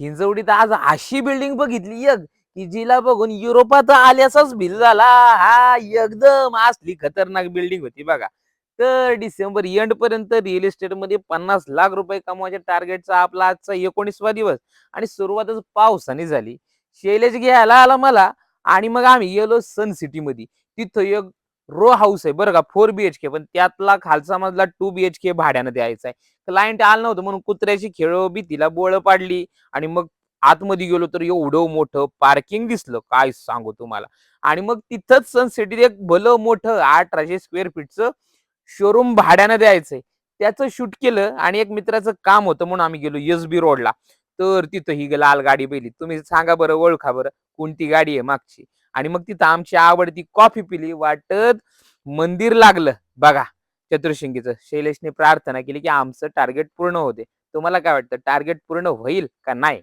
हिंजवडीत आज अशी बिल्डिंग बघितली एक की जिला बघून युरोपात आल्याचाच फील झाला. हा एकदम असली खतरनाक बिल्डिंग होती बघा. तर डिसेंबर एंड पर्यंत रिअल इस्टेट मध्ये 50 लाख रुपये कमवायच्या टार्गेटचा आपला आजचा 19वा दिवस आणि सुरुवातच पावसाने झाली. शैलेश घ्यायला आला मला आणि मग आम्ही गेलो सन सिटी मध्ये. तिथं एक रो हाऊस आहे बरं का, 4 BHK, पण त्यातला खालचा मजला 2 BHK भाड्यानं द्यायचा आहे. क्लायंट आलं नव्हतं म्हणून कुत्र्याची खेळ भीतीला बोळ पाडली आणि मग आतमध्ये गेलो तर एवढं मोठं पार्किंग दिसलं काय सांगू तुम्हाला. आणि मग तिथंच सन सिटीत एक भलं मोठं 1800 स्क्वेअर फीटचं शोरूम भाड्यानं द्यायचंय. त्याचं शूट केलं आणि एक मित्राचं काम होतं म्हणून आम्ही गेलो SB रोडला. तर तिथं ही लाल गाडी पहिली. तुम्ही सांगा बरं, ओळखा बरं कोणती गाडी आहे मागची. आणि मग तिथं आमची आवडती कॉफी पिली. वाटत मंदिर लागलं बघा चतुर्शिंगीचं. शैलेशने प्रार्थना केली की आमचं टार्गेट पूर्ण होते. तुम्हाला काय वाटतं, टार्गेट पूर्ण होईल का नाही?